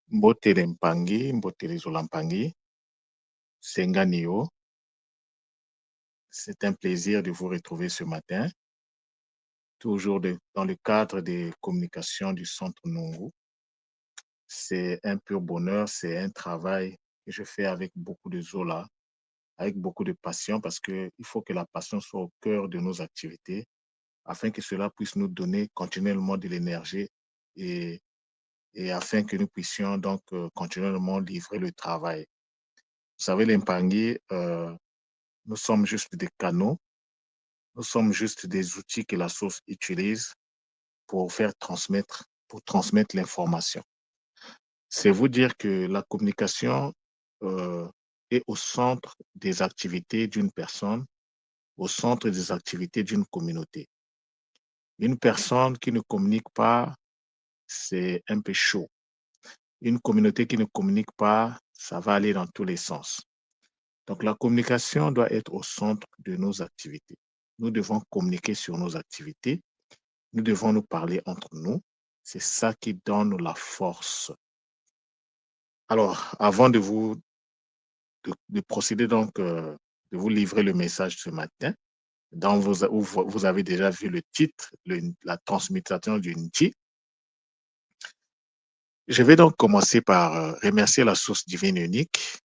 Mbotele Mpangi, Mbotele Zolampangi, Senganio, c'est un plaisir de vous retrouver ce matin, toujours dans le cadre des communications du Centre Nungu. C'est un pur bonheur, c'est un travail que je fais avec beaucoup de zola, avec beaucoup de passion, parce qu'il faut que la passion soit au cœur de nos activités, afin que cela puisse nous donner continuellement de l'énergie et, et afin que nous puissions donc continuellement livrer le travail. Vous savez, les Mpangi, nous sommes juste des canaux. Nous sommes juste des outils que la source utilise pour transmettre l'information. C'est vous dire que la communication euh, est au centre des activités d'une personne, au centre des activités d'une communauté. Une personne qui ne communique pas, c'est un peu chaud. Une communauté qui ne communique pas, ça va aller dans tous les sens. Donc la communication doit être au centre de nos activités. Nous devons communiquer sur nos activités. Nous devons nous parler entre nous. C'est ça qui donne la force. Alors, avant de procéder donc, de vous livrer le message ce matin, où vous avez déjà vu le titre, la transmutation du Nti, je vais donc commencer par remercier la source divine unique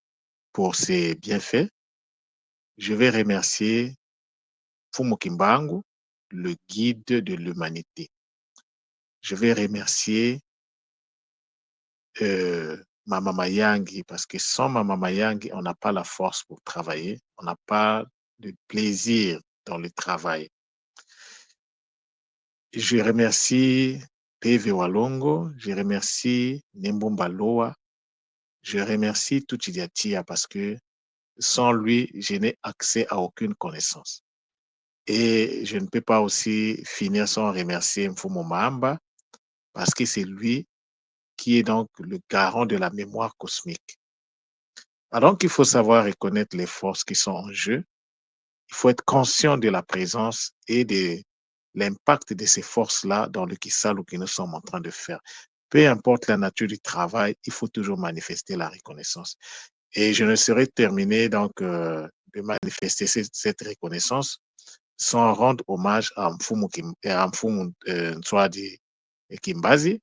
pour ses bienfaits. Je vais remercier Fumu Kimbangu, le guide de l'humanité. Je vais remercier Mama Mayangi, parce que sans Mama Mayangi, on n'a pas la force pour travailler, on n'a pas de plaisir dans le travail. Je remercie PV Walongo, je remercie Nembomba Loa, je remercie Tuchidiatia parce que sans lui, je n'ai accès à aucune connaissance. Et je ne peux pas aussi finir sans remercier Mfumo Mahamba parce que c'est lui qui est donc le garant de la mémoire cosmique. Alors qu'il faut savoir reconnaître les forces qui sont en jeu, il faut être conscient de la présence et de l'impact de ces forces-là dans le Kisalu que nous sommes en train de faire. Peu importe la nature du travail, il faut toujours manifester la reconnaissance. Et je ne saurais terminer donc de manifester cette reconnaissance sans rendre hommage à Mfumu Ntswadi Kimbazi.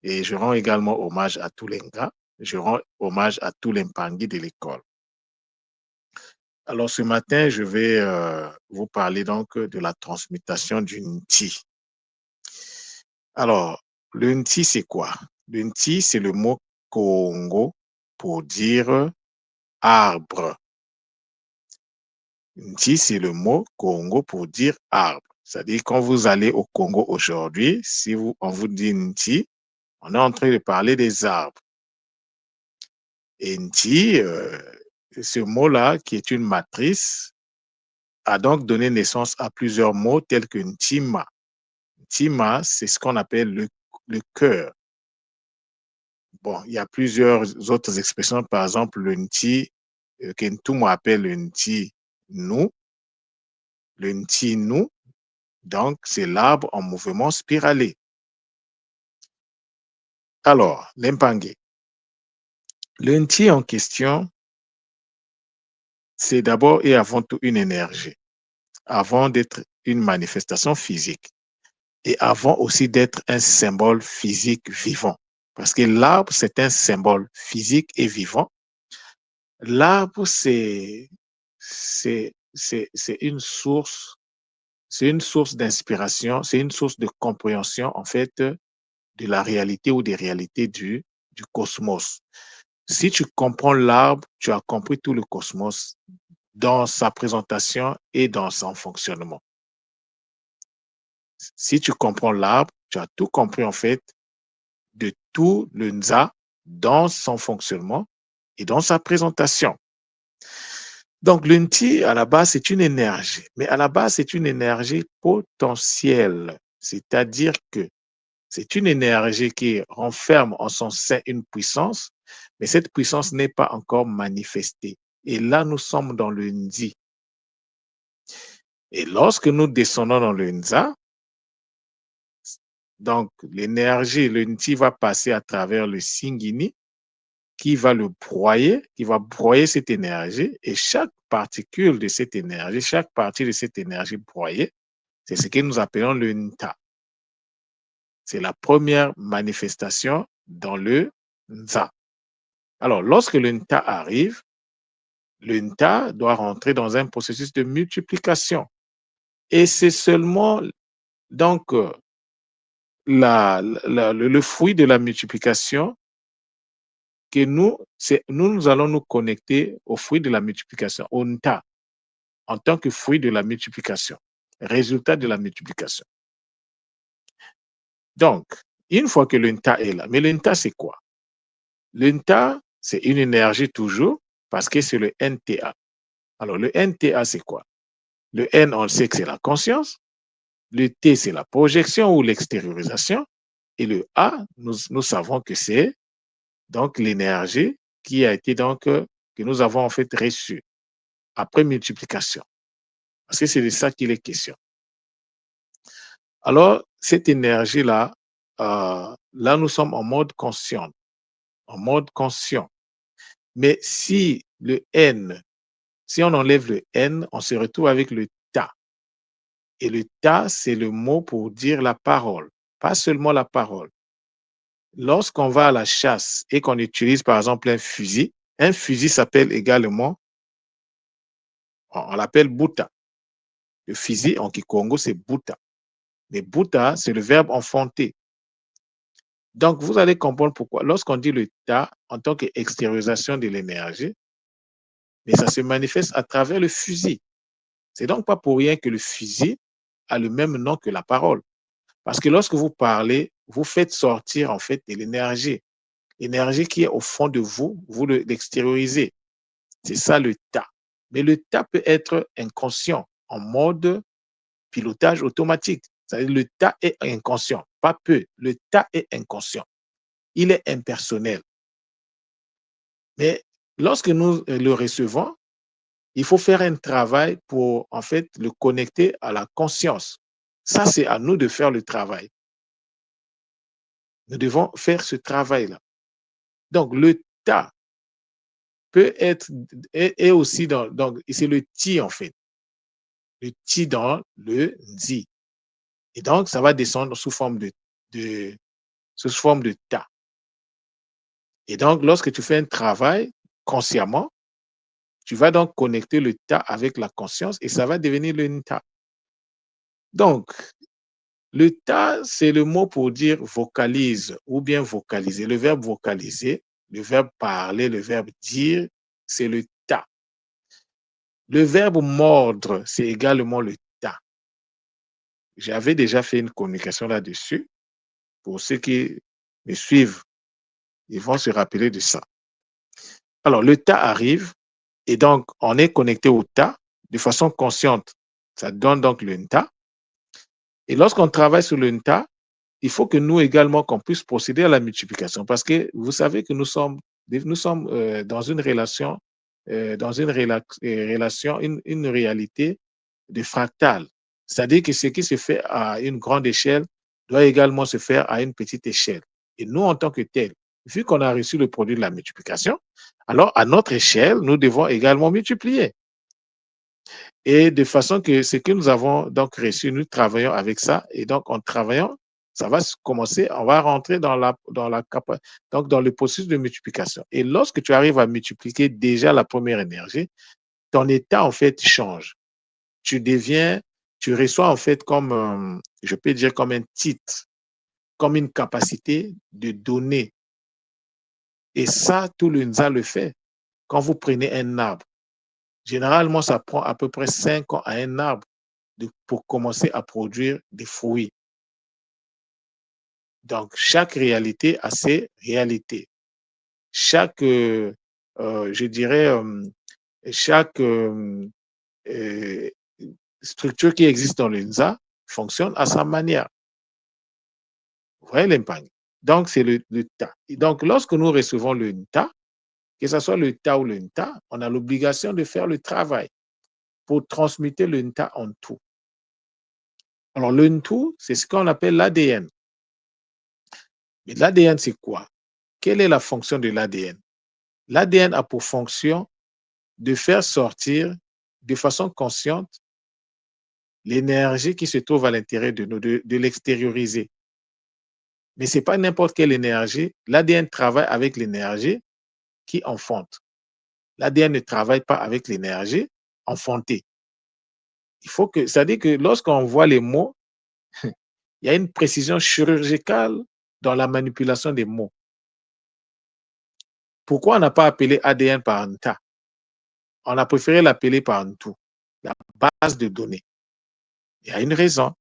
Et je rends également hommage à tous les Nga. Je rends hommage à tous les Mpangi de l'école. Alors ce matin, je vais vous parler donc de la transmutation du Nti. Alors, le Nti, c'est quoi? Le Nti, c'est le mot Congo pour dire arbre. Nti, c'est le mot Congo pour dire arbre. C'est-à-dire, quand vous allez au Congo aujourd'hui, si on vous dit Nti, on est en train de parler des arbres. Et Nti, ce mot-là, qui est une matrice, a donc donné naissance à plusieurs mots tels que Ntima. Ntima, c'est ce qu'on appelle le cœur. Bon, il y a plusieurs autres expressions, par exemple le Nti, que Ntumo appelle le Nti nous. Le Nti nous, donc, c'est l'arbre en mouvement spiralé. Alors, l'Mpangé. Le Nti en question, c'est d'abord et avant tout une énergie, avant d'être une manifestation physique et avant aussi d'être un symbole physique vivant. Parce que l'arbre, c'est un symbole physique et vivant. L'arbre, c'est une source d'inspiration, c'est une source de compréhension, en fait, de la réalité ou des réalités du cosmos. Si tu comprends l'arbre, tu as compris tout le cosmos dans sa présentation et dans son fonctionnement. Si tu comprends l'arbre, tu as tout compris en fait de tout le Nza dans son fonctionnement et dans sa présentation. Donc l'unti, à la base, c'est une énergie, mais à la base, c'est une énergie potentielle, c'est-à-dire que c'est une énergie qui renferme en son sein une puissance, mais cette puissance n'est pas encore manifestée. Et là, nous sommes dans le Ndi. Et lorsque nous descendons dans le Nza, Donc, l'énergie, le Nti va passer à travers le Singini qui va le broyer, qui va broyer cette énergie et chaque particule de cette énergie, chaque partie de cette énergie broyée, c'est ce que nous appelons le Nta. C'est la première manifestation dans le Nza. Alors, lorsque le Nta arrive, le Nta doit rentrer dans un processus de multiplication. Et c'est seulement donc le fruit de la multiplication que nous allons nous connecter au fruit de la multiplication, au Nta, en tant que fruit de la multiplication, résultat de la multiplication. Donc, une fois que le Nta est là, mais le Nta, c'est quoi? Le Nta, c'est une énergie toujours parce que c'est le NTA. Alors, le NTA, c'est quoi? Le N, on sait que c'est la conscience. Le T, c'est la projection ou l'extériorisation. Et le A, nous savons que c'est donc l'énergie qui a été donc, que nous avons en fait reçue après multiplication. Parce que c'est de ça qu'il est question. Alors, cette énergie-là, là, nous sommes en mode conscient, en mode conscient. Mais si le N, si on enlève le N, on se retrouve avec le ta. Et le ta, c'est le mot pour dire la parole, pas seulement la parole. Lorsqu'on va à la chasse et qu'on utilise par exemple un fusil s'appelle également, on l'appelle buta. Le fusil en Kikongo, c'est buta. Mais buta, c'est le verbe enfanter. Donc, vous allez comprendre pourquoi. Lorsqu'on dit le ta en tant qu'extériorisation de l'énergie, mais ça se manifeste à travers le fusil. C'est donc pas pour rien que le fusil a le même nom que la parole. Parce que lorsque vous parlez, vous faites sortir en fait de l'énergie. L'énergie qui est au fond de vous, vous l'extériorisez. C'est ça le ta. Mais le ta peut être inconscient, en mode pilotage automatique. C'est-à-dire le ta est inconscient, pas peu. Le ta est inconscient. Il est impersonnel. Mais lorsque nous le recevons, il faut faire un travail pour en fait le connecter à la conscience. Ça, c'est à nous de faire le travail. Nous devons faire ce travail-là. Donc, le ta peut être, est aussi dans, donc, c'est le ti en fait. Le ti dans le nzi. Et donc, ça va descendre sous forme de ta. Et donc, lorsque tu fais un travail consciemment, tu vas donc connecter le ta avec la conscience et ça va devenir le nta. Donc, le ta, c'est le mot pour dire vocalise ou bien vocaliser. Le verbe vocaliser, le verbe parler, le verbe dire, c'est le ta. Le verbe mordre, c'est également le ta. J'avais déjà fait une communication là-dessus. Pour ceux qui me suivent, ils vont se rappeler de ça. Alors, le ta arrive et donc on est connecté au ta de façon consciente. Ça donne donc le nta. Et lorsqu'on travaille sur le nta, il faut que nous également, qu'on puisse procéder à la multiplication parce que vous savez que nous sommes dans une relation, une réalité de fractal. C'est-à-dire que ce qui se fait à une grande échelle doit également se faire à une petite échelle. Et nous, en tant que tels, vu qu'on a reçu le produit de la multiplication, alors à notre échelle, nous devons également multiplier. Et de façon que ce que nous avons donc reçu, nous travaillons avec ça. Et donc, en travaillant, ça va commencer, on va rentrer donc dans le processus de multiplication. Et lorsque tu arrives à multiplier déjà la première énergie, ton état, en fait, change. Tu deviens, tu reçois, en fait, comme, je peux dire, comme un titre, comme une capacité de donner. Et ça, tout le Nza le fait. Quand vous prenez un arbre, généralement, ça prend à peu près 5 ans à un arbre pour commencer à produire des fruits. Donc, chaque réalité a ses réalités. Chaque, je dirais, chaque euh, structure qui existe dans le NSA fonctionne à sa manière. Vous voyez l'impagne. Donc, c'est le ta. Et donc, lorsque nous recevons le nta, que ce soit le ta ou le nta, on a l'obligation de faire le travail pour transmuter le nta en tout. Alors, le ntu, c'est ce qu'on appelle l'ADN. Mais l'ADN, c'est quoi? Quelle est la fonction de l'ADN? L'ADN a pour fonction de faire sortir de façon consciente l'énergie qui se trouve à l'intérieur de nous, de l'extérioriser. Mais ce n'est pas n'importe quelle énergie. L'ADN travaille avec l'énergie qui enfante. L'ADN ne travaille pas avec l'énergie enfantée. Il faut que, c'est-à-dire que lorsqu'on voit les mots, il y a une précision chirurgicale dans la manipulation des mots. Pourquoi on n'a pas appelé ADN par un tas? On a préféré l'appeler par un tout, la base de données. Il y a une raison.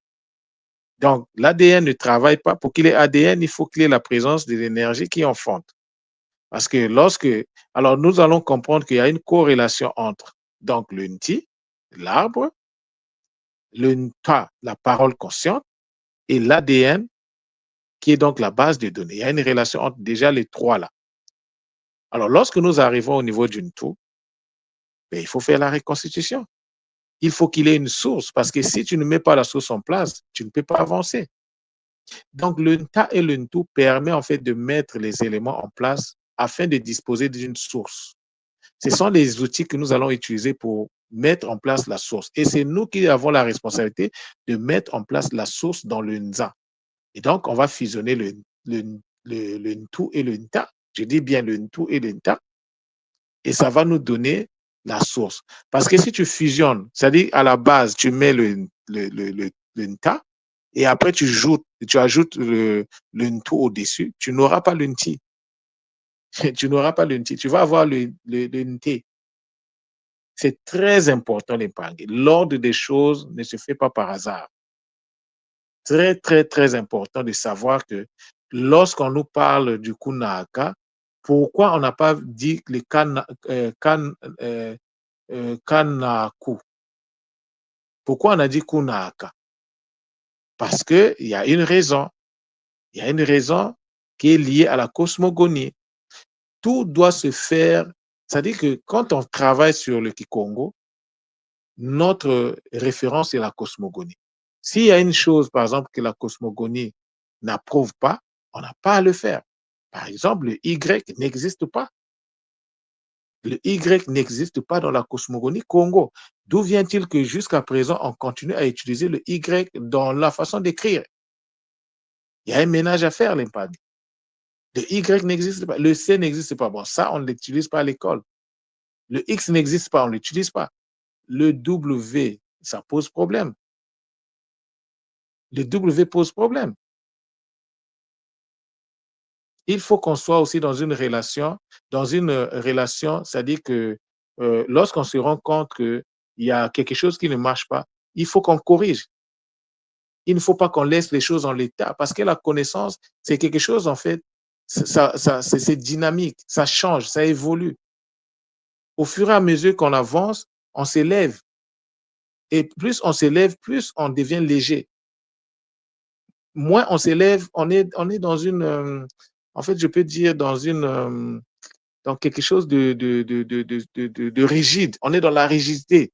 Donc, l'ADN ne travaille pas. Pour qu'il ait ADN, il faut qu'il ait la présence de l'énergie qui enfante. Parce que alors nous allons comprendre qu'il y a une corrélation entre donc le nti, l'arbre, le nta, la parole consciente, et l'ADN, qui est donc la base de données. Il y a une relation entre déjà les trois là. Alors, lorsque nous arrivons au niveau d'une tout, ben, il faut faire la reconstitution. Il faut qu'il ait une source, parce que si tu ne mets pas la source en place, tu ne peux pas avancer. Donc, le nta et le ntu permet en fait de mettre les éléments en place afin de disposer d'une source. Ce sont les outils que nous allons utiliser pour mettre en place la source. Et c'est nous qui avons la responsabilité de mettre en place la source dans le nza. Et donc, on va fusionner le ntu et le nta. Je dis bien le ntu et le nta. Et ça va nous donner la source. Parce que si tu fusionnes, c'est-à-dire à la base, tu mets le nta, et après tu ajoutes le ntu au-dessus, tu n'auras pas le nti. Tu n'auras pas le nti. Tu vas avoir le nté. C'est très important, l'épargne. L'ordre des choses ne se fait pas par hasard. Très, très, très important de savoir que lorsqu'on nous parle du Kunaka, pourquoi on n'a pas dit le Kanaku? Pourquoi on a dit Kunaka? Parce qu'il y a une raison. Il y a une raison qui est liée à la cosmogonie. Tout doit se faire. C'est-à-dire que quand on travaille sur le Kikongo, notre référence est la cosmogonie. S'il y a une chose, par exemple, que la cosmogonie n'approuve pas, on n'a pas à le faire. Par exemple, le Y n'existe pas. Le Y n'existe pas dans la cosmogonie Congo. D'où vient-il que jusqu'à présent, on continue à utiliser le Y dans la façon d'écrire? Il y a un ménage à faire, l'impact. Le Y n'existe pas. Le C n'existe pas. Bon, ça, on ne l'utilise pas à l'école. Le X n'existe pas, on ne l'utilise pas. Le W, ça pose problème. Le W pose problème. Il faut qu'on soit aussi dans une relation, c'est-à-dire que lorsqu'on se rend compte qu'il y a quelque chose qui ne marche pas, il faut qu'on corrige. Il ne faut pas qu'on laisse les choses en l'état, parce que la connaissance, c'est quelque chose, en fait, c'est dynamique, ça change, ça évolue. Au fur et à mesure qu'on avance, on s'élève. Et plus on s'élève, plus on devient léger. Moins on s'élève, on est dans une, en fait, je peux dire, dans quelque chose de rigide. On est dans la rigidité.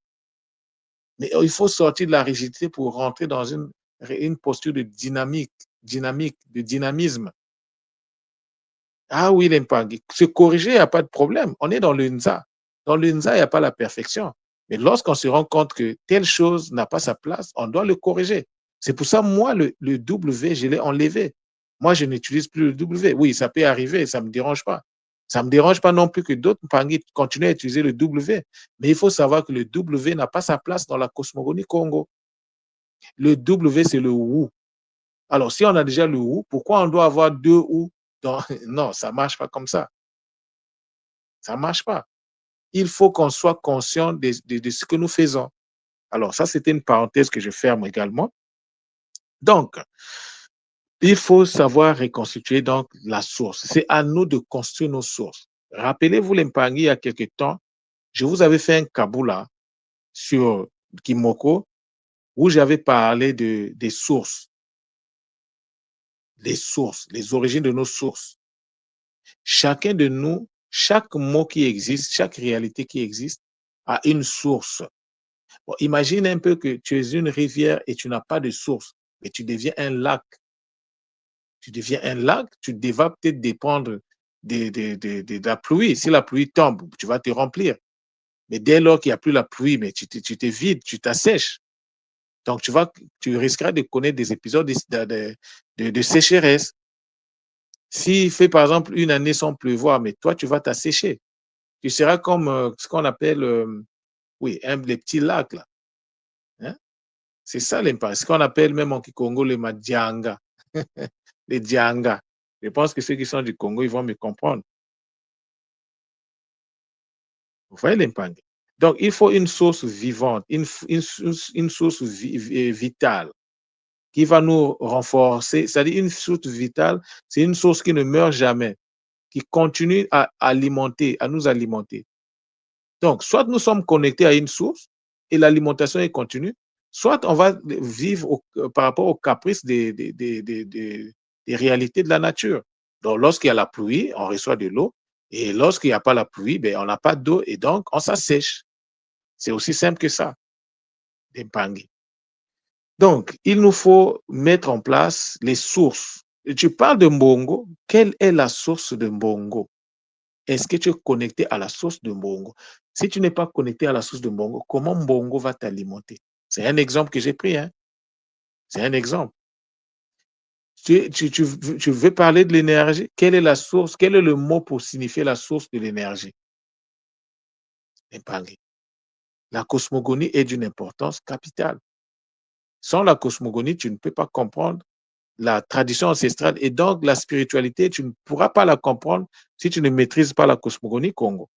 Mais il faut sortir de la rigidité pour rentrer dans une posture de dynamique, de dynamisme. Ah oui, l'impact. Se corriger, il n'y a pas de problème. On est dans le nza. Dans le nza, il n'y a pas la perfection. Mais lorsqu'on se rend compte que telle chose n'a pas sa place, on doit le corriger. C'est pour ça, moi, le W, je l'ai enlevé. Moi, je n'utilise plus le W. Oui, ça peut arriver, ça ne me dérange pas. Ça ne me dérange pas non plus que d'autres Mpangi continuent à utiliser le W. Mais il faut savoir que le W n'a pas sa place dans la cosmogonie Congo. Le W, c'est le OU. Alors, si on a déjà le OU, pourquoi on doit avoir deux OU? Non, ça ne marche pas comme ça. Ça ne marche pas. Il faut qu'on soit conscient de ce que nous faisons. Alors, ça, c'était une parenthèse que je ferme également. Donc, il faut savoir reconstituer donc la source. C'est à nous de construire nos sources. Rappelez-vous, l'Empangui, il y a quelque temps, je vous avais fait un Kaboula sur Kimoko où j'avais parlé des sources, les origines de nos sources. Chacun de nous, chaque mot qui existe, chaque réalité qui existe a une source. Bon, imagine un peu que tu es une rivière et tu n'as pas de source, mais tu deviens un lac. Tu deviens un lac, tu vas peut-être dépendre de la pluie. Si la pluie tombe, tu vas te remplir. Mais dès lors qu'il n'y a plus la pluie, mais tu te vides, tu t'assèches. Donc, tu risqueras de connaître des épisodes de sécheresse. S'il fait, par exemple, une année sans pleuvoir, mais toi, tu vas t'assécher. Tu seras comme ce qu'on appelle, oui, les petits lacs, là. Hein? C'est ça l'impact. Ce qu'on appelle même en Kikongo les Madianga. Les Dianga. Je pense que ceux qui sont du Congo, ils vont me comprendre. Vous voyez l'impact. Donc, il faut une source vivante, une source vitale qui va nous renforcer. C'est-à-dire une source vitale, c'est une source qui ne meurt jamais, qui continue à alimenter, à nous alimenter. Donc, soit nous sommes connectés à une source et l'alimentation est continue, soit on va vivre par rapport aux caprices des réalités de la nature. Donc, lorsqu'il y a la pluie, on reçoit de l'eau. Et lorsqu'il n'y a pas la pluie, ben, on n'a pas d'eau et donc on s'assèche. C'est aussi simple que ça, d'Impangi. Donc, il nous faut mettre en place les sources. Tu parles de Mbongo. Quelle est la source de Mbongo? Est-ce que tu es connecté à la source de Mbongo? Si tu n'es pas connecté à la source de Mbongo, comment Mbongo va t'alimenter? C'est un exemple que j'ai pris. Hein? C'est un exemple. Tu veux parler de l'énergie? Quelle est la source? Quel est le mot pour signifier la source de l'énergie? La cosmogonie est d'une importance capitale. Sans la cosmogonie, tu ne peux pas comprendre la tradition ancestrale et donc la spiritualité, tu ne pourras pas la comprendre si tu ne maîtrises pas la cosmogonie Congo.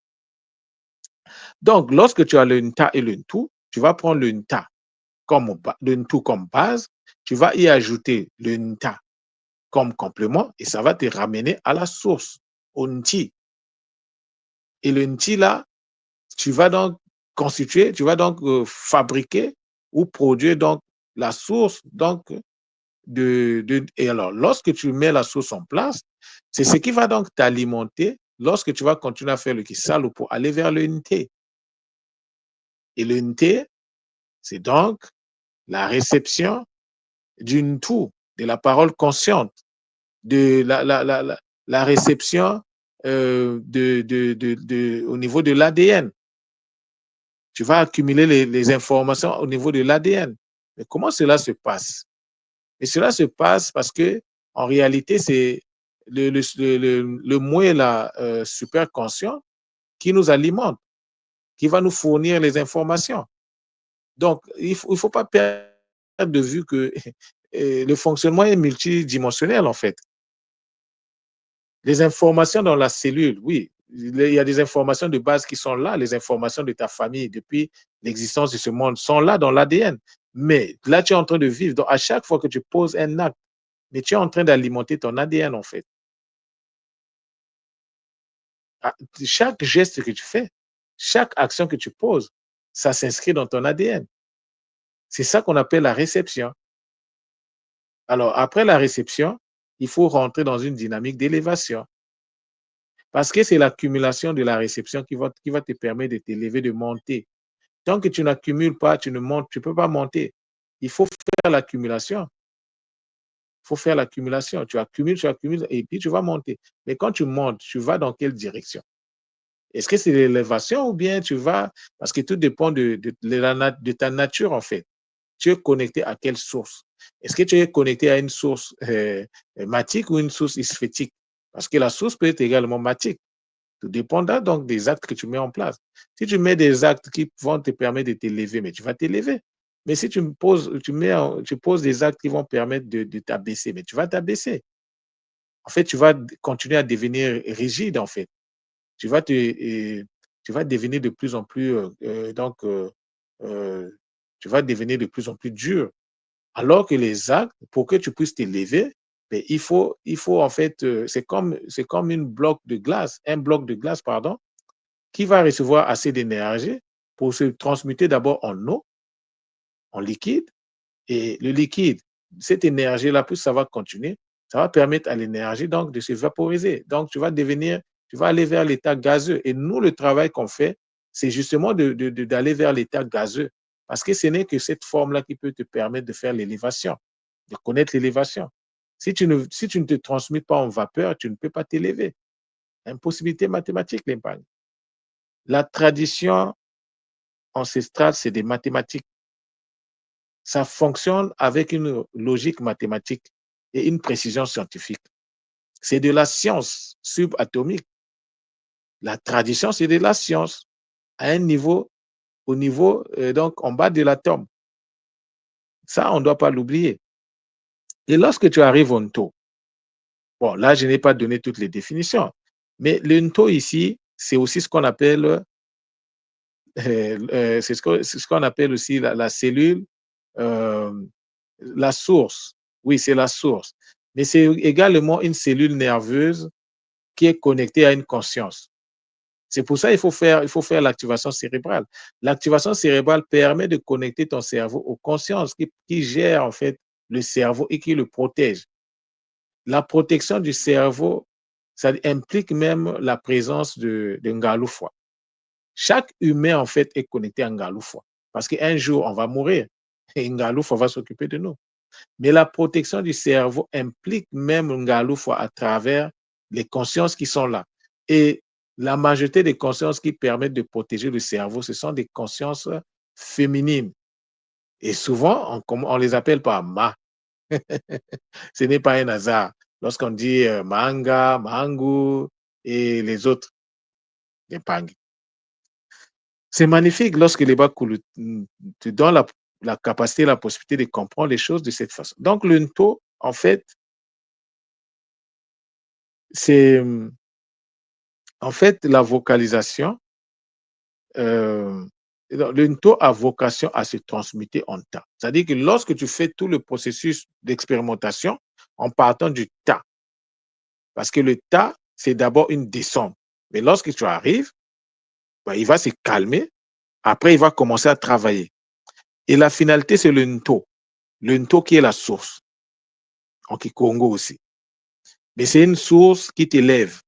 Donc, lorsque tu as le Nta et le Ntu, tu vas prendre le Nta le Ntu comme base, tu vas y ajouter le Nta comme complément et ça va te ramener à la source, au Nti. Et le Nti, là, tu vas donc constituer, tu vas donc fabriquer ou produire donc la source donc et alors, lorsque tu mets la source en place, c'est ce qui va donc t'alimenter lorsque tu vas continuer à faire le Kisalo pour aller vers le NT. Et le NT, c'est donc la réception d'une tout, de la parole consciente, de la réception au niveau de l'ADN. Tu vas accumuler les informations au niveau de l'ADN. Mais comment cela se passe? Et cela se passe parce que, en réalité, c'est le moi là, super conscient qui nous alimente, qui va nous fournir les informations. Donc, il ne faut pas perdre de vue que le fonctionnement est multidimensionnel, en fait. Les informations dans la cellule, oui, il y a des informations de base qui sont là, les informations de ta famille depuis l'existence de ce monde sont là dans l'ADN. Mais là, tu es en train de vivre. Donc, à chaque fois que tu poses un acte, mais tu es en train d'alimenter ton ADN, en fait. Chaque geste que tu fais, chaque action que tu poses, ça s'inscrit dans ton ADN. C'est ça qu'on appelle la réception. Alors, après la réception, il faut rentrer dans une dynamique d'élévation. Parce que c'est l'accumulation de la réception qui va te permettre de t'élever, de monter. Tant que tu n'accumules pas, tu ne montes, tu ne peux pas monter. Il faut faire l'accumulation. Il faut faire l'accumulation. Tu accumules et puis tu vas monter. Mais quand tu montes, tu vas dans quelle direction? Est-ce que c'est l'élévation ou bien tu vas... Parce que tout dépend de ta nature, en fait. Tu es connecté à quelle source? Est-ce que tu es connecté à une source matique ou une source sphétique? Parce que la source peut être également matique. Tout dépendra donc des actes que tu mets en place. Si tu mets des actes qui vont te permettre de t'élever, mais tu vas t'élever. Mais si tu poses des actes qui vont permettre de t'abaisser, mais tu vas t'abaisser. En fait, tu vas continuer à devenir rigide, en fait. Tu vas, tu vas devenir de plus en plus, euh, tu vas devenir de plus en plus dur. Alors que les actes, pour que tu puisses t'élever, ben, il faut en fait, c'est comme un bloc de glace, pardon, qui va recevoir assez d'énergie pour se transmuter d'abord en eau, en liquide, et le liquide, cette énergie-là, plus ça va continuer, ça va permettre à l'énergie donc de se vaporiser. Donc, tu vas aller vers l'état gazeux. Et nous, le travail qu'on fait, c'est justement d'aller vers l'état gazeux. Parce que ce n'est que cette forme-là qui peut te permettre de faire l'élévation, de connaître l'élévation. Si tu ne te transmets pas en vapeur, tu ne peux pas t'élever. Impossibilité mathématique, l'épargne. La tradition ancestrale, c'est des mathématiques. Ça fonctionne avec une logique mathématique et une précision scientifique. C'est de la science subatomique. La tradition, c'est de la science à un niveau, au niveau, donc en bas de l'atome. Ça, on ne doit pas l'oublier. Et lorsque tu arrives au Nto, bon, là, je n'ai pas donné toutes les définitions, mais le Nto ici, c'est aussi ce qu'on appelle, c'est ce qu'on appelle aussi la cellule, euh, la source. Oui, c'est la source. Mais c'est également une cellule nerveuse qui est connectée à une conscience. C'est pour ça qu'il faut faire l'activation cérébrale. L'activation cérébrale permet de connecter ton cerveau aux consciences qui gèrent en fait le cerveau et qui le protègent. La protection du cerveau, ça implique même la présence de Ngaloufwa. Chaque humain, en fait, est connecté à Ngaloufwa. Parce qu'un jour, on va mourir et Ngaloufwa va s'occuper de nous. Mais la protection du cerveau implique même Ngaloufwa à travers les consciences qui sont là. Et la majorité des consciences qui permettent de protéger le cerveau, ce sont des consciences féminines. Et souvent, on les appelle par ma. Ce n'est pas un hasard. Lorsqu'on dit manga, mangu et les autres, les pang. C'est magnifique lorsque les Bakulu te donnent la capacité, la possibilité de comprendre les choses de cette façon. Donc, le Nto, en fait, c'est en fait la vocalisation. Le Nto a vocation à se transmuter en ta. C'est-à-dire que lorsque tu fais tout le processus d'expérimentation en partant du ta, parce que le ta, c'est d'abord une descente. Mais lorsque tu arrives, ben, il va se calmer. Après, il va commencer à travailler. Et la finalité, c'est le Nto. Le Nto qui est la source. En Kikongo aussi. Mais c'est une source qui t'élève.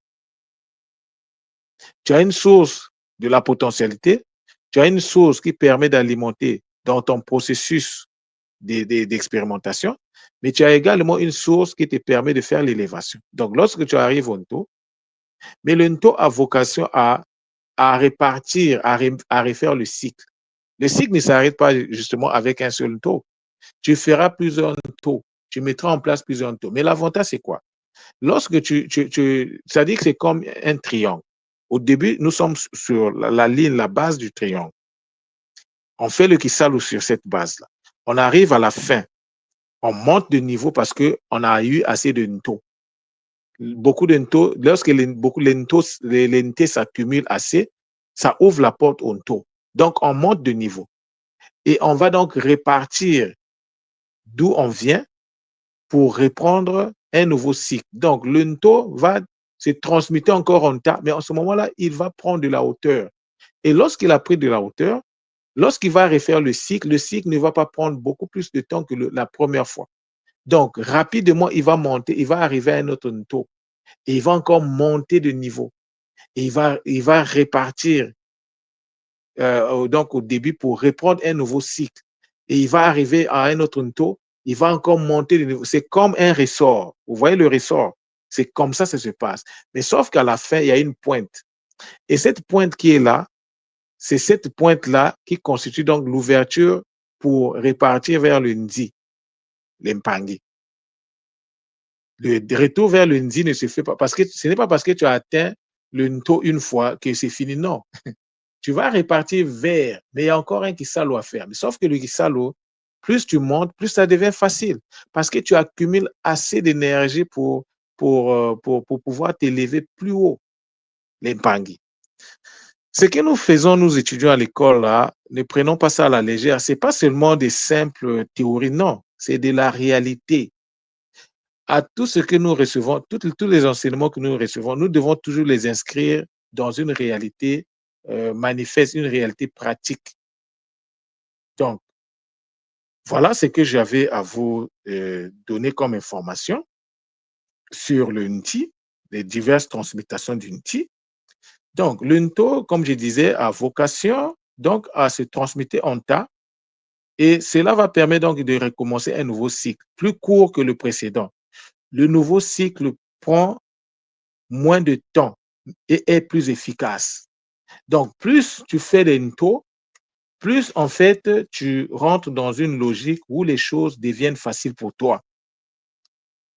Tu as une source de la potentialité. Tu as une source qui permet d'alimenter dans ton processus d'expérimentation. Mais tu as également une source qui te permet de faire l'élévation. Donc, lorsque tu arrives au Nto, mais le Nto a vocation à répartir, à refaire le cycle. Le cycle ne s'arrête pas justement avec un seul taux. Tu feras plusieurs taux. Tu mettras en place plusieurs taux. Mais l'avantage, c'est quoi? Lorsque ça dit que c'est comme un triangle. Au début, nous sommes sur la ligne, la base du triangle. On fait le kisalu sur cette base-là. On arrive à la fin. On monte de niveau parce qu'on a eu assez de nto. Beaucoup de nto, lorsque les ntés s'accumulent assez, ça ouvre la porte au nto. Donc, on monte de niveau. Et on va donc répartir d'où on vient pour reprendre un nouveau cycle. Donc, le nto va se transmuter encore en tas, mais en ce moment-là, il va prendre de la hauteur. Et lorsqu'il a pris de la hauteur, lorsqu'il va refaire le cycle ne va pas prendre beaucoup plus de temps que la première fois. Donc, rapidement, il va monter, il va arriver à un autre nto. Et il va encore monter de niveau. Et il va répartir donc au début pour reprendre un nouveau cycle. Et il va arriver à un autre taux, il va encore monter de niveau. C'est comme un ressort. Vous voyez le ressort? C'est comme ça que ça se passe. Mais sauf qu'à la fin, il y a une pointe. Et cette pointe qui est là, c'est cette pointe-là qui constitue donc l'ouverture pour repartir vers le Ndi, l'Empangi. Le retour vers le Ndi ne se fait pas parce que ce n'est pas parce que tu as atteint le Nto une fois que c'est fini. Non. Tu vas repartir vers, mais il y a encore un Kisalo à faire. Mais sauf que le Kisalo, plus tu montes, plus ça devient facile parce que tu accumules assez d'énergie pour pouvoir t'élever plus haut, les Mpangi. Ce que nous faisons, nous étudions à l'école, là, ne prenons pas ça à la légère. Ce n'est pas seulement des simples théories, non, c'est de la réalité. À tout ce que nous recevons, tous les enseignements que nous recevons, nous devons toujours les inscrire dans une réalité manifeste, une réalité pratique. Donc, voilà ce que j'avais à vous donner comme information sur le NTI, les diverses transmutations du NTI. Donc, le NTO, comme je disais, a vocation donc à se transmuter en tas et cela va permettre donc de recommencer un nouveau cycle plus court que le précédent. Le nouveau cycle prend moins de temps et est plus efficace. Donc, plus tu fais des Nto, plus en fait tu rentres dans une logique où les choses deviennent faciles pour toi,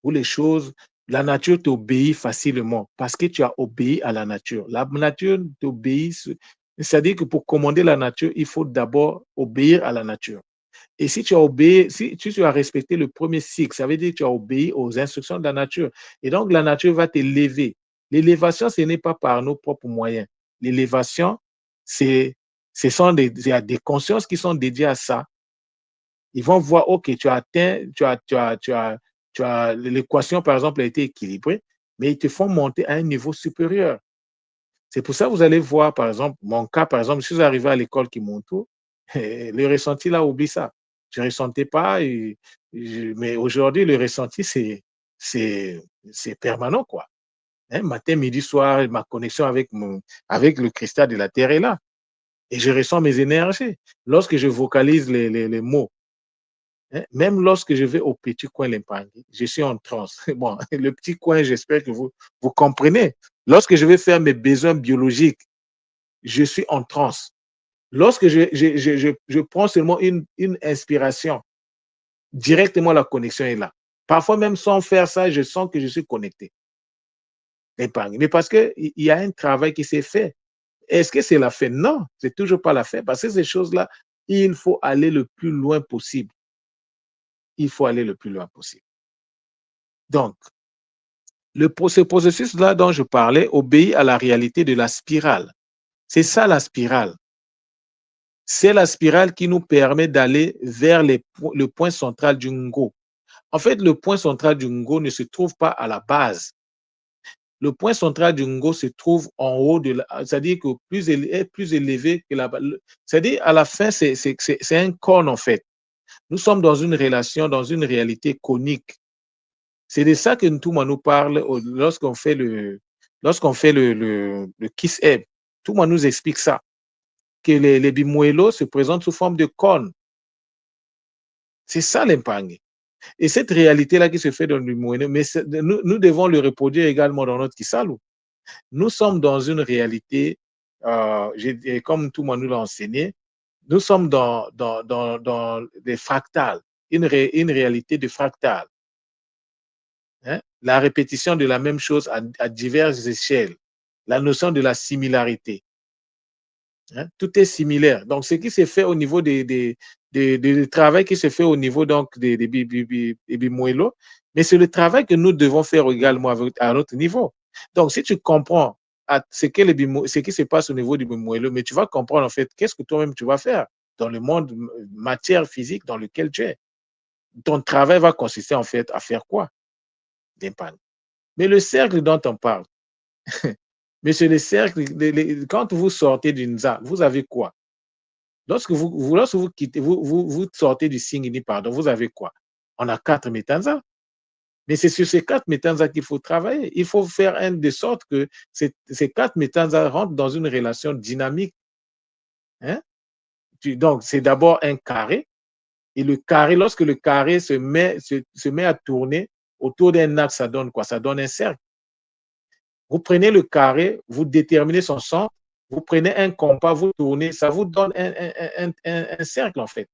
où les choses, la nature t'obéit facilement parce que tu as obéi à la nature. La nature t'obéit, c'est-à-dire que pour commander la nature, il faut d'abord obéir à la nature. Et si tu as obéi, si tu as respecté le premier cycle, ça veut dire que tu as obéi aux instructions de la nature. Et donc, la nature va t'élever. L'élévation, ce n'est pas par nos propres moyens. L'élévation, c'est, ce sont il y a des consciences qui sont dédiées à ça. Ils vont voir, OK, tu as atteint, l'équation, par exemple, a été équilibrée, mais ils te font monter à un niveau supérieur. C'est pour ça que vous allez voir, par exemple, mon cas, par exemple, je suis arrivé à l'école qui Kimonto, le ressenti là, oublie ça. Je ne ressentais pas, mais aujourd'hui, le ressenti, c'est, c'est permanent, quoi. Hein, matin, midi, soir, ma connexion avec le cristal de la Terre est là. Et je ressens mes énergies. Lorsque je vocalise les mots, hein, même lorsque je vais au petit coin Limpangi, je suis en transe. Bon, le petit coin, j'espère que vous comprenez. Lorsque je vais faire mes besoins biologiques, je suis en transe. Lorsque je prends seulement une inspiration, directement la connexion est là. Parfois, même sans faire ça, je sens que je suis connecté. Mais parce qu'il y a un travail qui s'est fait. Est-ce que c'est la fin? Non, c'est toujours pas la fin. Parce que ces choses-là, il faut aller le plus loin possible. Il faut aller le plus loin possible. Donc, ce processus-là dont je parlais obéit à la réalité de la spirale. C'est ça la spirale. C'est la spirale qui nous permet d'aller vers le point central du Ngo. En fait, le point central du Ngo ne se trouve pas à la base. Le point central du Ngo se trouve en haut de la, c'est-à-dire que est plus élevé que la base. C'est-à-dire, à la fin, c'est un cône, en fait. Nous sommes dans une relation, dans une réalité conique. C'est de ça que Ntouma nous parle lorsqu'on fait le Kiss Ebb. Ntouma nous explique ça, que les bimuelos se présentent sous forme de cône. C'est ça l'impagne. Et cette réalité-là qui se fait dans le bimuelo, mais nous devons le reproduire également dans notre Kisalou. Nous sommes dans une réalité, comme Ntouma nous l'a enseigné, nous sommes dans des fractales, une réalité de fractales. Hein? La répétition de la même chose à diverses échelles, la notion de la similarité. Hein? Tout est similaire. Donc, ce qui se fait au niveau du travail qui se fait au niveau donc, des bimuelos, mais c'est le travail que nous devons faire également à notre niveau. Donc, si tu comprends ce qui se passe au niveau du bimuelo, mais tu vas comprendre en fait qu'est-ce que toi-même tu vas faire dans le monde matière physique dans lequel tu es. Ton travail va consister en fait à faire quoi? D'impanne. Mais le cercle dont on parle, mais c'est le cercle, quand vous sortez du Nza, vous avez quoi? Lorsque vous quittez, vous sortez du Singini, pardon, vous avez quoi? On a 4 métanzas. Mais c'est sur ces 4 métanzas qu'il faut travailler. Il faut faire de sorte que ces 4 métanzas rentrent dans une relation dynamique. Hein? Donc, c'est d'abord un carré. Et le carré, lorsque le carré se met à tourner autour d'un axe, ça donne quoi? Ça donne un cercle. Vous prenez le carré, vous déterminez son centre, vous prenez un compas, vous tournez, ça vous donne un cercle en fait.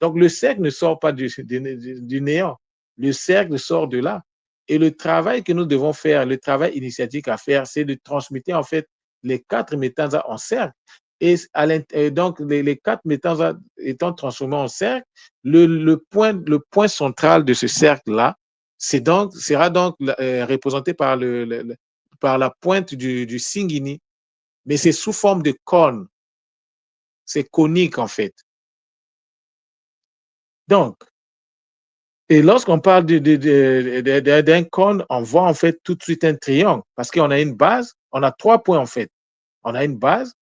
Donc le cercle ne sort pas du néant, le cercle sort de là. Et le travail que nous devons faire, le travail initiatique à faire, c'est de transmettre en fait les 4 métanzas en cercle. Et donc les 4 métanzas étant transformés en cercle, le point central de ce cercle-là, sera donc représenté par la pointe du Singini, mais c'est sous forme de cône. C'est conique en fait. Donc, et lorsqu'on parle d'un cône, on voit en fait tout de suite un triangle parce qu'on a une base, on a 3 points en fait. On a une base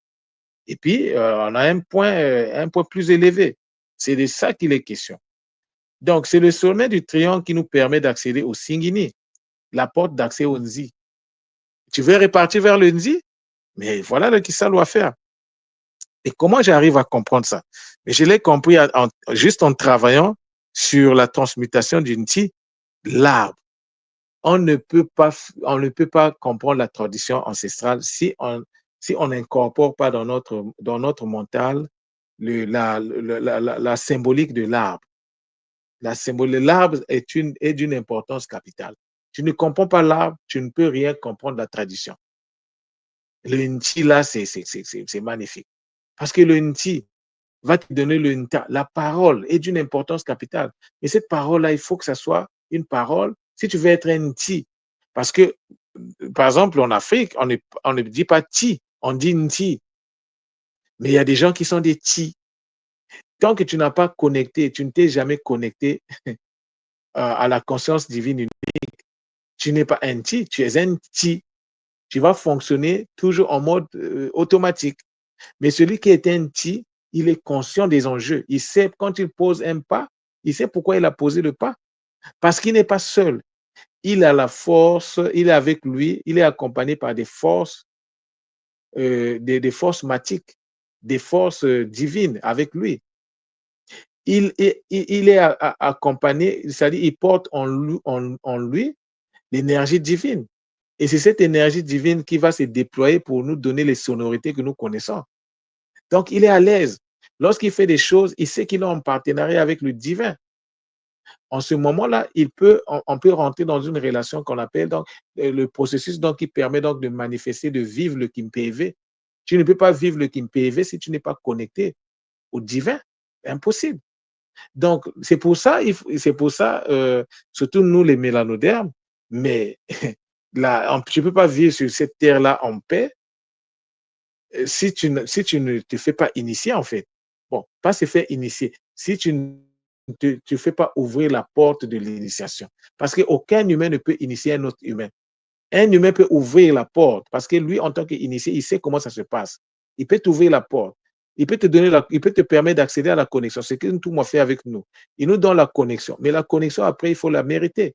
et puis on a un point plus élevé. C'est de ça qu'il est question. Donc, c'est le sommet du triangle qui nous permet d'accéder au Singini, la porte d'accès au Nzi. Tu veux repartir vers le Nzi? Mais voilà le Kisalo à faire. Et comment j'arrive à comprendre ça? Mais je l'ai compris juste en travaillant sur la transmutation d'une l'arbre. on ne peut pas comprendre la tradition ancestrale si on n'incorpore pas dans notre mental la symbolique de l'arbre. L'arbre est d'une importance capitale. Tu ne comprends pas l'arbre, tu ne peux rien comprendre de la tradition. Le Nti, là, c'est magnifique. Parce que le Nti va te donner le Nta. La parole est d'une importance capitale. Et cette parole-là, il faut que ça soit une parole, si tu veux être un Nti. Parce que, par exemple, en Afrique, on ne dit pas Ti, on dit Nti. Mais il y a des gens qui sont des Ti. Tant que tu n'as pas connecté, tu ne t'es jamais connecté à la conscience divine unique, tu n'es pas un Ti, tu es un Ti. Tu vas fonctionner toujours en mode automatique. Mais celui qui est un Ti, il est conscient des enjeux. Il sait quand il pose un pas, il sait pourquoi il a posé le pas. Parce qu'il n'est pas seul. Il a la force, il est avec lui, il est accompagné par des forces matiques, des forces divines avec lui. Il est accompagné, c'est-à-dire il porte en lui l'énergie divine. Et c'est cette énergie divine qui va se déployer pour nous donner les sonorités que nous connaissons. Donc, il est à l'aise. Lorsqu'il fait des choses, il sait qu'il est en partenariat avec le divin. En ce moment-là, on peut rentrer dans une relation qu'on appelle donc le processus donc, qui permet donc de manifester, de vivre le Kim-PV. Tu ne peux pas vivre le Kim-PV si tu n'es pas connecté au divin. Impossible. Donc, surtout nous les mélanodermes, mais là, tu ne peux pas vivre sur cette terre-là en paix si tu ne te fais pas initier, en fait. Bon, pas se faire initier. Si tu ne te fais pas ouvrir la porte de l'initiation. Parce qu'aucun humain ne peut initier un autre humain. Un humain peut ouvrir la porte parce que lui, en tant qu'initié, il sait comment ça se passe. Il peut t'ouvrir la porte. Il peut te permettre d'accéder à la connexion. C'est ce que tout m'a fait avec nous. Il nous donne la connexion. Mais la connexion, après, il faut la mériter.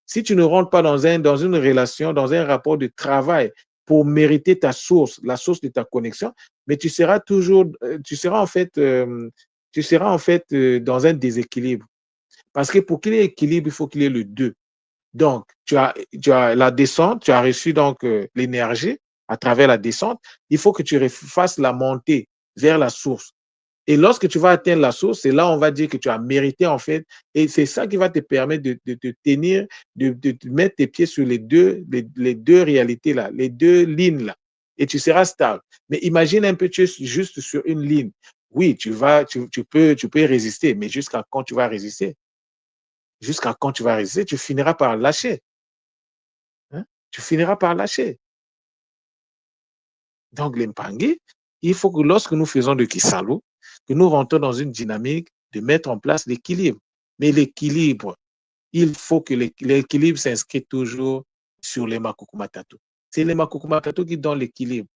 Si tu ne rentres pas dans une relation, dans un rapport de travail pour mériter ta source, la source de ta connexion, mais tu seras toujours, dans un déséquilibre. Parce que pour qu'il y ait équilibre, il faut qu'il y ait le deux. Donc, tu as la descente, tu as reçu donc l'énergie à travers la descente. Il faut que tu fasses la montée vers la source. Et lorsque tu vas atteindre la source, c'est là on va dire que tu as mérité en fait. Et c'est ça qui va te permettre de te tenir, de mettre tes pieds sur les deux réalités là, les deux lignes là. Et tu seras stable. Mais imagine un peu, tu es juste sur une ligne. Oui, tu peux résister, mais jusqu'à quand tu vas résister? Jusqu'à quand tu vas résister? Tu finiras par lâcher. Hein? Tu finiras par lâcher. Donc, l'Empangé, il faut que lorsque nous faisons de Kisalo, que nous rentrons dans une dynamique de mettre en place l'équilibre. Mais l'équilibre, il faut que l'équilibre s'inscrit toujours sur les Makukumatatu. C'est les Makukumatatu qui donnent l'équilibre.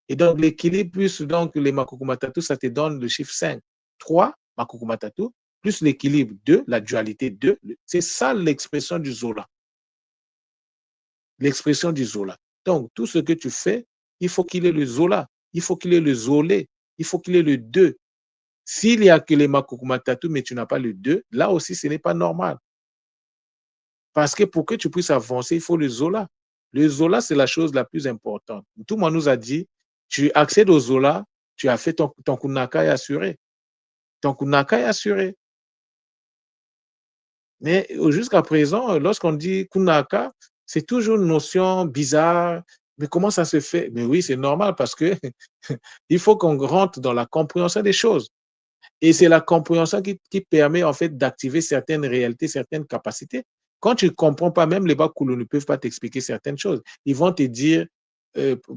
Et donc, l'équilibre plus donc les Makukumatatu, ça te donne le chiffre 5. 3 Makukumatatu, plus l'équilibre 2, la dualité 2. C'est ça l'expression du Zola. L'expression du Zola. Donc, tout ce que tu fais, il faut qu'il ait le Zola, il faut qu'il ait le Zolé, il faut qu'il ait le 2. S'il n'y a que les Makukumatatu, mais tu n'as pas le 2, là aussi, ce n'est pas normal. Parce que pour que tu puisses avancer, il faut le Zola. Le Zola, c'est la chose la plus importante. Tout le monde nous a dit, tu accèdes au Zola, tu as fait ton Kunaka est assuré. Ton Kunaka est assuré. Mais jusqu'à présent, lorsqu'on dit Kunaka, c'est toujours une notion bizarre. Mais comment ça se fait? Mais oui, c'est normal parce que il faut qu'on rentre dans la compréhension des choses. Et c'est la compréhension qui permet en fait d'activer certaines réalités, certaines capacités. Quand tu ne comprends pas, même les Bakoulou ne peuvent pas t'expliquer certaines choses. Ils vont te dire,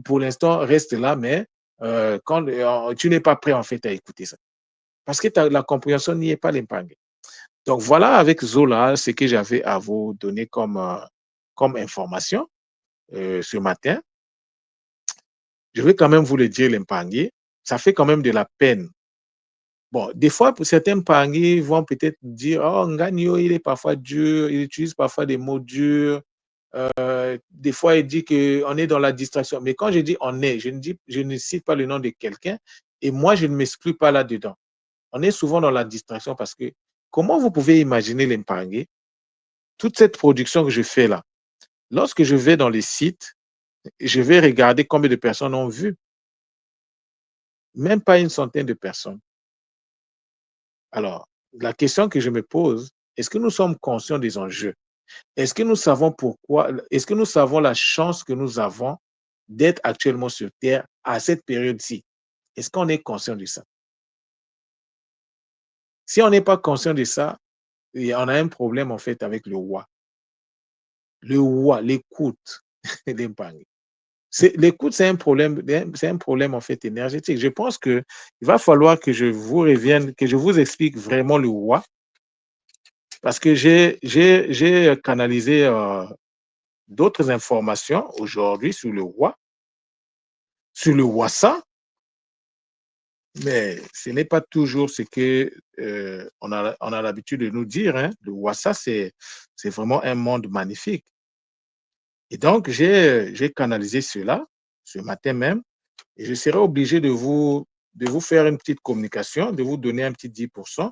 pour l'instant, reste là, mais quand tu n'es pas prêt en fait à écouter ça. Parce que la compréhension n'y est pas l'impact. Donc voilà, avec Zola, ce que j'avais à vous donner comme information ce matin. Je vais quand même vous le dire, l'épargner. Ça fait quand même de la peine. Bon, des fois, pour certains pargniers vont peut-être dire, oh, Ngagno, il est parfois dur, il utilise parfois des mots durs. Des fois, il dit qu'on est dans la distraction. Mais quand je dis on est, je ne cite pas le nom de quelqu'un et moi, je ne m'exclus pas là-dedans. On est souvent dans la distraction parce que comment vous pouvez imaginer l'épargner toute cette production que je fais là, Lorsque je vais dans les sites, je vais regarder combien de personnes ont vu. Même pas une centaine de personnes. Alors, la question que je me pose, est-ce que nous sommes conscients des enjeux? Est-ce que nous savons pourquoi, est-ce que nous savons la chance que nous avons d'être actuellement sur Terre à cette période-ci? Est-ce qu'on est conscient de ça? Si on n'est pas conscient de ça, on a un problème en fait avec le roi. Le roi, l'écoute d'Impang. L'écoute, c'est un problème en fait énergétique. Je pense que il va falloir que je vous revienne, que je vous explique vraiment le roi, parce que j'ai canalisé d'autres informations aujourd'hui sur le Wassa, mais ce n'est pas toujours ce que on a l'habitude de nous dire. Hein. Le Wassa, c'est vraiment un monde magnifique. Et donc, j'ai canalisé cela ce matin même, et je serai obligé de vous faire une petite communication, de vous donner un petit 10%.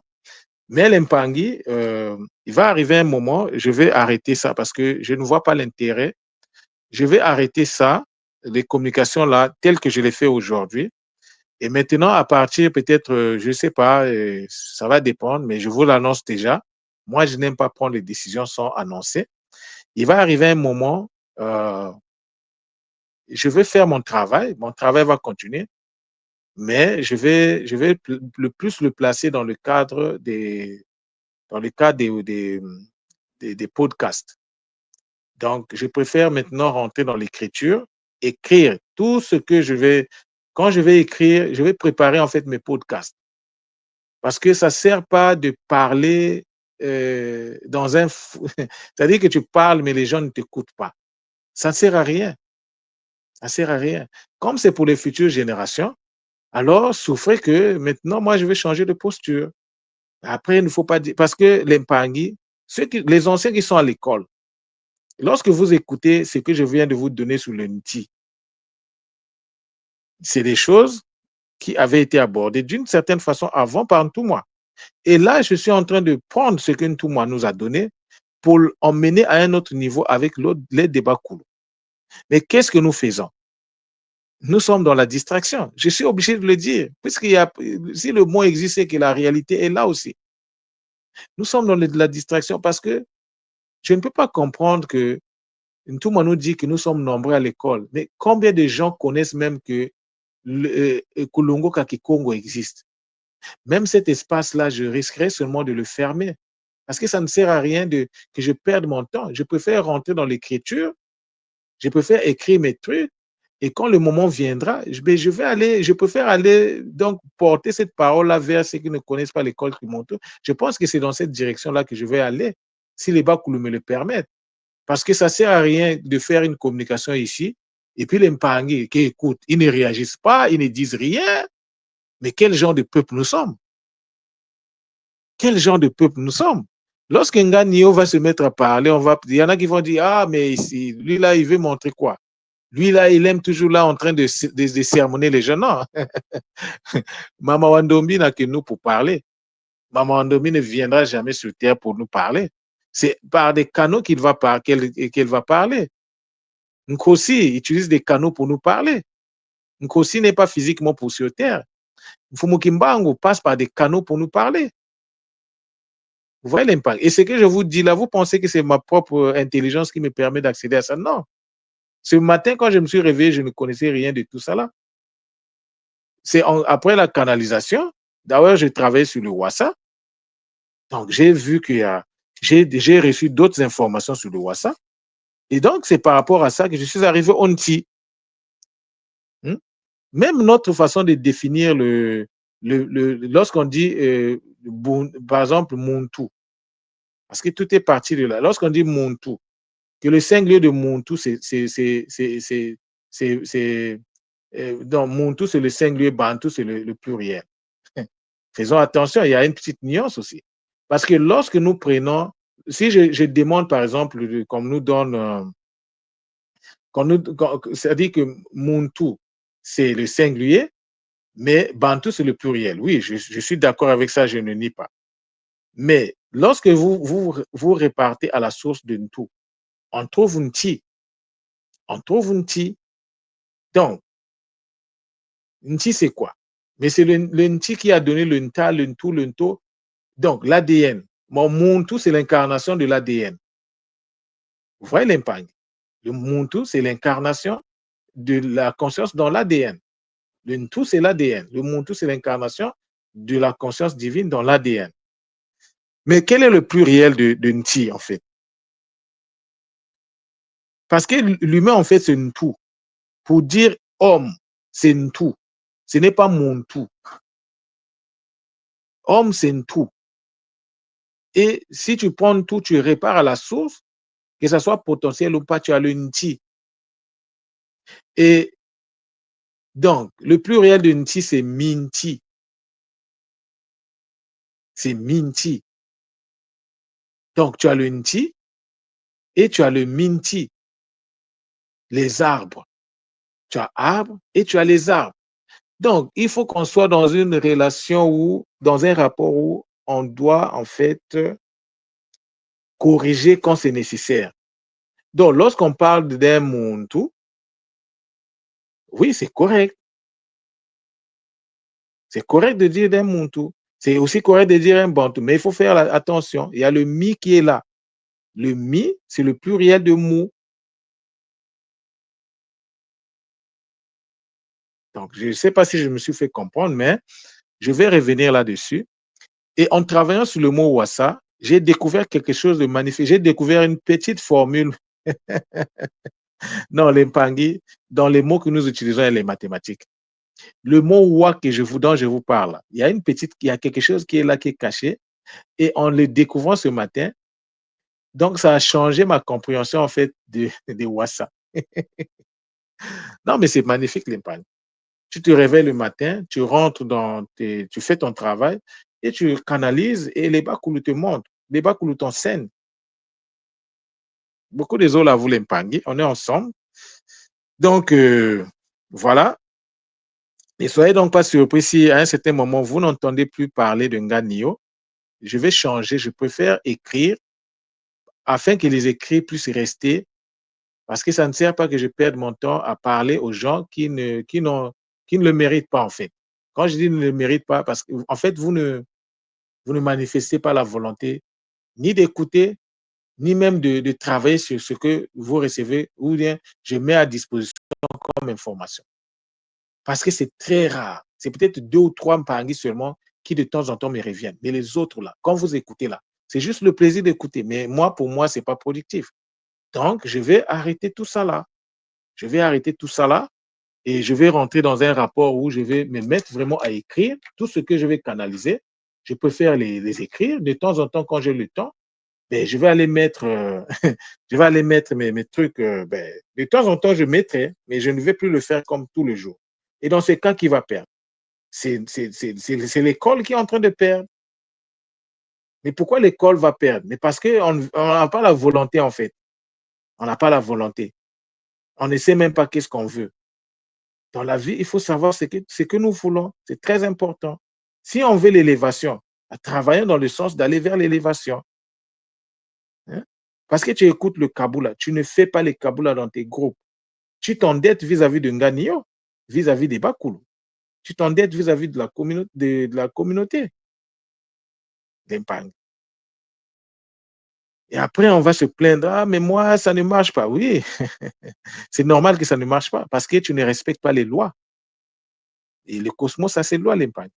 Mais l'Impangui, il va arriver un moment, je vais arrêter ça parce que je ne vois pas l'intérêt. Je vais arrêter ça, les communications là, telles que je les fais aujourd'hui. Et maintenant, à partir peut-être, je ne sais pas, ça va dépendre, mais je vous l'annonce déjà. Moi, je n'aime pas prendre les décisions sans annoncer. Il va arriver un moment, je vais faire mon travail va continuer, mais je vais le plus le placer dans le cadre des podcasts. Donc, je préfère maintenant rentrer dans l'écriture, écrire tout ce que je vais, quand je vais écrire, je vais préparer en fait mes podcasts. Parce que ça ne sert pas de parler dans un... C'est-à-dire que tu parles, mais les gens ne t'écoutent pas. Ça ne sert à rien. Ça ne sert à rien. Comme c'est pour les futures générations, alors souffrez que maintenant, moi, je vais changer de posture. Après, il ne faut pas dire... Parce que l'Impangui, les anciens qui sont à l'école, lorsque vous écoutez ce que je viens de vous donner sur le NTI, c'est des choses qui avaient été abordées d'une certaine façon avant par Ntouma. Et là, je suis en train de prendre ce que Ntouma nous a donné pour l'emmener à un autre niveau avec les débats cool. Mais qu'est-ce que nous faisons? Nous sommes dans la distraction. Je suis obligé de le dire, puisqu'il y a, si le mot existe, c'est que la réalité est là aussi. Nous sommes dans la distraction parce que je ne peux pas comprendre que Ntouma nous dit que nous sommes nombreux à l'école. Mais combien de gens connaissent même que Kulungo Kakikongo existe? Même cet espace-là, je risquerais seulement de le fermer. Parce que ça ne sert à rien que je perde mon temps. Je préfère rentrer dans l'écriture, je préfère écrire mes trucs, et quand le moment viendra, je préfère aller donc porter cette parole-là vers ceux qui ne connaissent pas l'école Kimoto. Je pense que c'est dans cette direction-là que je vais aller, si les Bakoulou me le permettent. Parce que ça ne sert à rien de faire une communication ici, et puis les Mpangi qui écoutent, ils ne réagissent pas, ils ne disent rien. Mais quel genre de peuple nous sommes? Quel genre de peuple nous sommes? Lorsqu'un gars Nio va se mettre à parler, il y en a qui vont dire, ah, mais ici, lui là, il veut montrer quoi? Lui là, il aime toujours là en train de sermonner les gens. Non. Mama Wandombi n'a que nous pour parler. Mama Wandombi ne viendra jamais sur Terre pour nous parler. C'est par des canaux qu'elle va parler. Nkosi utilise des canaux pour nous parler. Nkosi n'est pas physiquement pour sur Terre. Mfumukimbangu passe par des canaux pour nous parler. Vous voyez l'impact. Et ce que je vous dis là, vous pensez que c'est ma propre intelligence qui me permet d'accéder à ça? Non. Ce matin, quand je me suis réveillé, je ne connaissais rien de tout ça là. C'est après la canalisation. D'ailleurs, je travaillais sur le WhatsApp. Donc, j'ai vu j'ai reçu d'autres informations sur le WhatsApp. Et donc, c'est par rapport à ça que je suis arrivé au NTI. Même notre façon de définir lorsqu'on dit, par exemple, Muntu, parce que tout est parti de là. Lorsqu'on dit Muntu, que le singulier de Muntu, donc Muntu, c'est le singulier, Bantu, c'est le pluriel. Faisons attention, il y a une petite nuance aussi. Parce que lorsque nous prenons, si je demande par exemple, qu'on nous donne, c'est-à-dire que Muntu, c'est le singulier, mais Bantu, c'est le pluriel. Oui, je suis d'accord avec ça, je ne nie pas. Mais lorsque vous répartez à la source de Ntu, on trouve Nti. on trouve Nti. Donc, Nti, c'est quoi? Mais c'est le Nti qui a donné le Nta, le Ntu, le Nto. Donc, l'ADN. Mon Muntu, c'est l'incarnation de l'ADN. Vous voyez l'impact? Le Muntu, c'est l'incarnation de la conscience dans l'ADN. Le Ntu, c'est l'ADN. Le Muntu, c'est l'incarnation de la conscience divine dans l'ADN. Mais quel est le pluriel de Nti, en fait? Parce que l'humain, en fait, c'est Ntu. Pour dire homme, c'est Ntu. Ce n'est pas Muntu. Homme, c'est Ntu. Et si tu prends tout, tu répares à la source, que ce soit potentiel ou pas, tu as le Nti. Et donc, le pluriel de Nti, c'est Minti. C'est Minti. Donc, tu as le Nti et tu as le Minti. Les arbres. Tu as arbre et tu as les arbres. Donc, il faut qu'on soit dans une relation ou dans un rapport où on doit en fait corriger quand c'est nécessaire. Donc, lorsqu'on parle d'un Muntu, oui, c'est correct. C'est correct de dire d'un Muntu. C'est aussi correct de dire un Bantu. Mais il faut faire attention. Il y a le mi qui est là. Le mi, c'est le pluriel de mou. Donc, je ne sais pas si je me suis fait comprendre, mais je vais revenir là-dessus. Et en travaillant sur le mot wassa, j'ai découvert quelque chose de magnifique. J'ai découvert une petite formule. Non, les Mpangi, dans les mots que nous utilisons et les mathématiques. Le mot wa dont je vous parle, il y a quelque chose qui est là, qui est caché. Et en le découvrant ce matin, donc ça a changé ma compréhension en fait de wassa. Non, mais c'est magnifique l'Espagne. Tu te réveilles le matin, tu rentres tu fais ton travail et tu canalises et les bakoulous te montrent, les bakoulous t'enseignent. Beaucoup des autres là, vous l'Espagne, on est ensemble. Donc, voilà. Ne soyez donc pas surpris si à un certain moment, vous n'entendez plus parler de Nganio. Je vais changer, je préfère écrire afin que les écrits puissent rester parce que ça ne sert pas que je perde mon temps à parler aux gens qui ne le méritent pas en fait. Quand je dis ne le méritent pas, parce que en fait, vous ne manifestez pas la volonté ni d'écouter, ni même de travailler sur ce que vous recevez ou bien je mets à disposition comme information. Parce que c'est très rare. C'est peut-être 2 ou 3 Mpangi seulement qui de temps en temps me reviennent. Mais les autres là, quand vous écoutez là, c'est juste le plaisir d'écouter. Mais moi, pour moi, ce n'est pas productif. Donc, je vais arrêter tout ça là. Je vais arrêter tout ça là et je vais rentrer dans un rapport où je vais me mettre vraiment à écrire tout ce que je vais canaliser. Je préfère les écrire de temps en temps quand j'ai le temps. Ben, je vais aller mettre, je vais aller mettre mes trucs. Ben, de temps en temps, je mettrai, mais je ne vais plus le faire comme tous les jours. Et dans ce cas, qui va perdre? C'est l'école qui est en train de perdre. Mais pourquoi l'école va perdre? Mais parce qu'on n'a pas la volonté, en fait. On n'a pas la volonté. On ne sait même pas qu'est-ce qu'on veut. Dans la vie, il faut savoir ce que nous voulons. C'est très important. Si on veut l'élévation, travaillons dans le sens d'aller vers l'élévation. Hein? Parce que tu écoutes le Kaboula, tu ne fais pas les Kaboula dans tes groupes. Tu t'endettes vis-à-vis de Nganio, vis-à-vis des Bakoulou. Tu t'endettes vis-à-vis de la communauté d'Impagne. Et après, on va se plaindre, ah, mais moi, ça ne marche pas. Oui, c'est normal que ça ne marche pas parce que tu ne respectes pas les lois. Et le cosmos, ça, c'est loi, l'Impagne.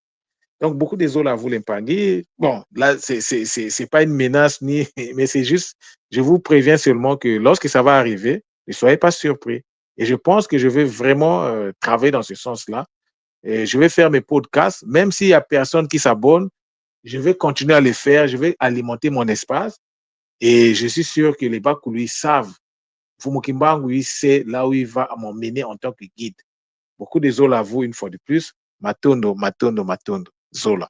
Donc, beaucoup des autres là, vous l'Impagne. Bon, là, c'est pas une menace, mais c'est juste, je vous préviens seulement que lorsque ça va arriver, ne soyez pas surpris. Et je pense que je vais vraiment travailler dans ce sens-là. Et je vais faire mes podcasts, même s'il n'y a personne qui s'abonne, je vais continuer à les faire, je vais alimenter mon espace. Et je suis sûr que les Bakoulou savent. Fumukimbangu, il sait là où il va m'emmener en tant que guide. Beaucoup de Zola, vous, une fois de plus, Matondo, Matondo, Matondo, Zola.